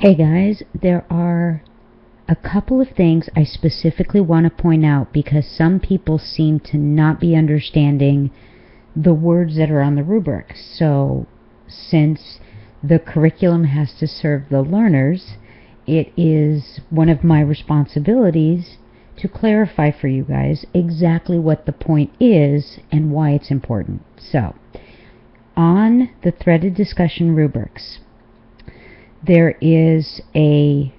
Hey guys, there are a couple of things I specifically want to point out because some people seem to not be understanding the words that are on the rubric. So, since the curriculum has to serve the learners, it is one of my responsibilities to clarify for you guys exactly what the point is and why it's important. So, on the threaded discussion rubrics, there is a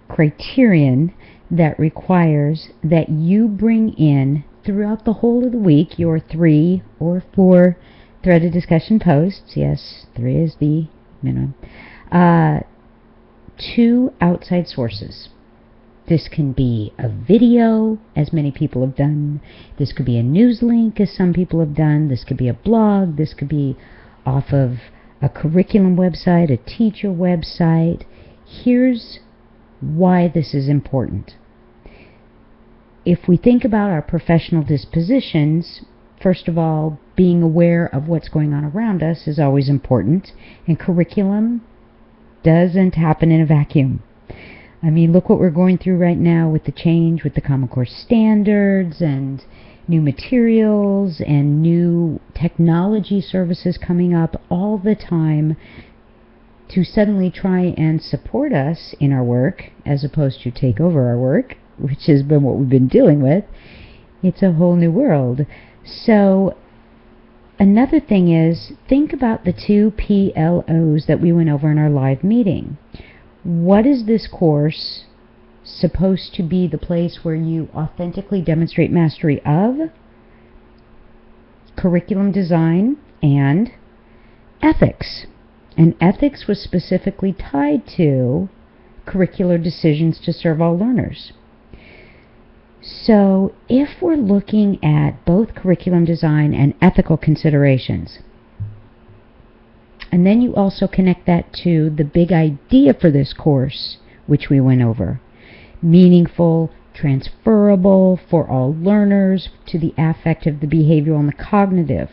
criterion that requires that you bring in throughout the whole of the week your 3 or 4 threaded discussion posts. Yes, 3 is the minimum. 2 outside sources. This can be a video, as many people have done. This could be a news link, as some people have done. This could be a blog. This could be off of a curriculum website, a teacher website. Here's why this is important. If we think about our professional dispositions, first of all, being aware of what's going on around us is always important, and curriculum doesn't happen in a vacuum. I mean, look what we're going through right now with the change with the Common Core standards and new materials and new technology services coming up all the time to suddenly try and support us in our work as opposed to take over our work, which has been what we've been dealing with. It's a whole new world. So another thing is, think about the 2 PLOs that we went over in our live meeting. What is this course supposed to be the place where you authentically demonstrate mastery of? Curriculum design and ethics. And ethics was specifically tied to curricular decisions to serve all learners. So if we're looking at both curriculum design and ethical considerations, and then you also connect that to the big idea for this course, which we went over, meaningful, transferable for all learners to the affective, the behavioral, and the cognitive.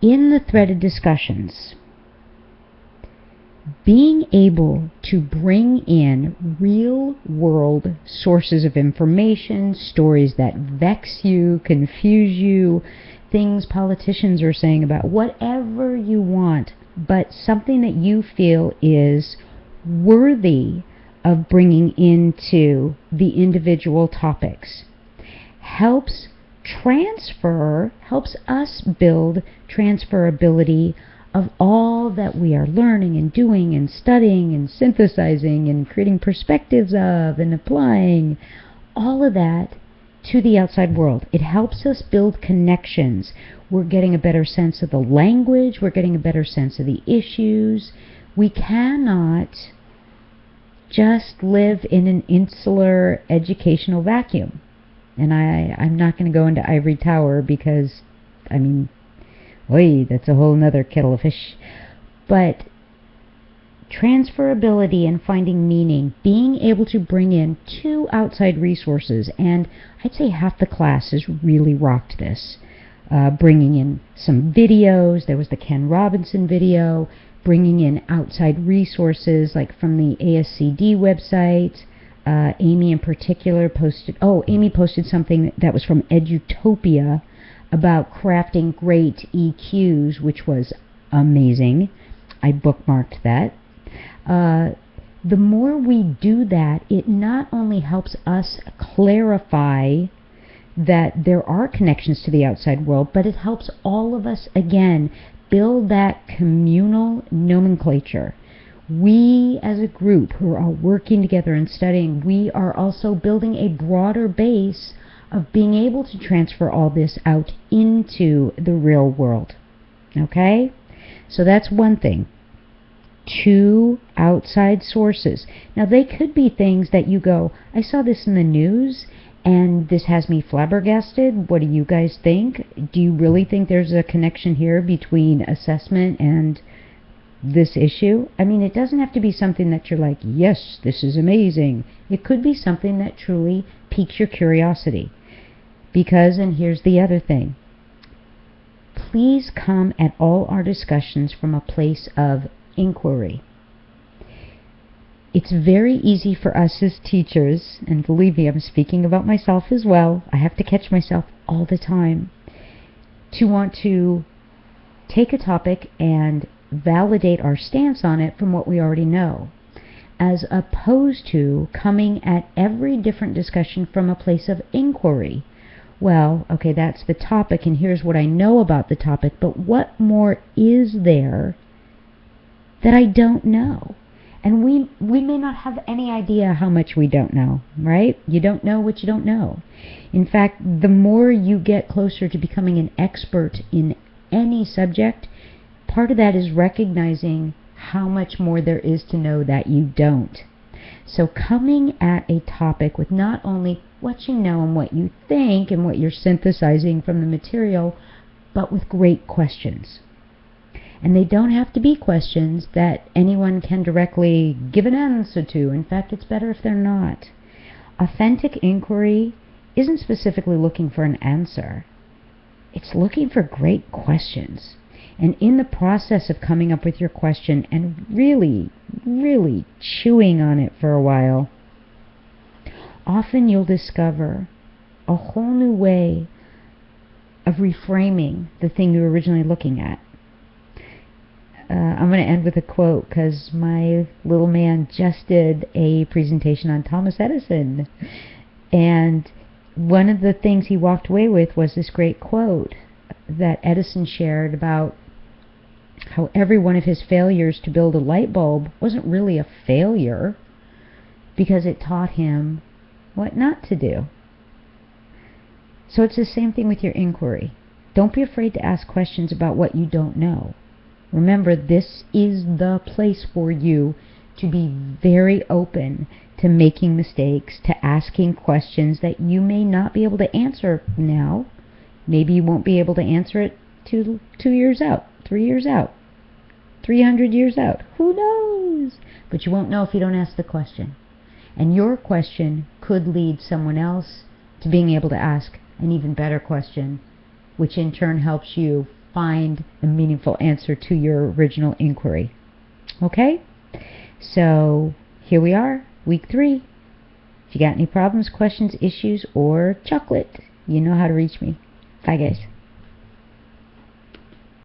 In the threaded discussions, being able to bring in real-world sources of information, stories that vex you, confuse you, things politicians are saying about whatever you want, but something that you feel is worthy of bringing into the individual topics, helps us build transferability of all that we are learning and doing and studying and synthesizing and creating perspectives of and applying, all of that to the outside world. It helps us build connections. We're getting a better sense of the language. We're getting a better sense of the issues. We cannot just live in an insular educational vacuum. And I'm not going to go into ivory tower because, I mean, that's a whole nother kettle of fish. But transferability and finding meaning, being able to bring in 2 outside resources, and I'd say half the class has really rocked this. Bringing in some videos, there was the Ken Robinson video, bringing in outside resources like from the ASCD website. Amy in particular posted something that was from Edutopia about crafting great EQs, which was amazing. I bookmarked that. The more we do that, it not only helps us clarify that there are connections to the outside world, but it helps all of us, again, build that communal nomenclature. We, as a group who are all working together and studying, we are also building a broader base of being able to transfer all this out into the real world. Okay? So that's one thing. 2 outside sources. Now, they could be things that you go, I saw this in the news, and this has me flabbergasted. What do you guys think? Do you really think there's a connection here between assessment and this issue? I mean, it doesn't have to be something that you're like, yes, this is amazing. It could be something that truly piques your curiosity. Because, and here's the other thing, please come at all our discussions from a place of inquiry. It's very easy for us as teachers, and believe me, I'm speaking about myself as well, I have to catch myself all the time, to want to take a topic and validate our stance on it from what we already know, as opposed to coming at every different discussion from a place of inquiry. Well, okay, that's the topic, and here's what I know about the topic, but what more is there that I don't know? And we may not have any idea how much we don't know, right? You don't know what you don't know. In fact, the more you get closer to becoming an expert in any subject, part of that is recognizing how much more there is to know that you don't. So coming at a topic with not only what you know and what you think and what you're synthesizing from the material, but with great questions. And they don't have to be questions that anyone can directly give an answer to. In fact, it's better if they're not. Authentic inquiry isn't specifically looking for an answer. It's looking for great questions. And in the process of coming up with your question and really, really chewing on it for a while, often you'll discover a whole new way of reframing the thing you were originally looking at. I'm going to end with a quote because my little man just did a presentation on Thomas Edison. And one of the things he walked away with was this great quote that Edison shared about how every one of his failures to build a light bulb wasn't really a failure because it taught him what not to do. So it's the same thing with your inquiry. Don't be afraid to ask questions about what you don't know. Remember, this is the place for you to be very open to making mistakes, to asking questions that you may not be able to answer now. Maybe you won't be able to answer it 2 years out, 3 years out, 300 years out. Who knows? But you won't know if you don't ask the question. And your question could lead someone else to being able to ask an even better question, which in turn helps you find a meaningful answer to your original inquiry. Okay? So here we are, week 3. If you got any problems, questions, issues, or chocolate, you know how to reach me. Bye, guys.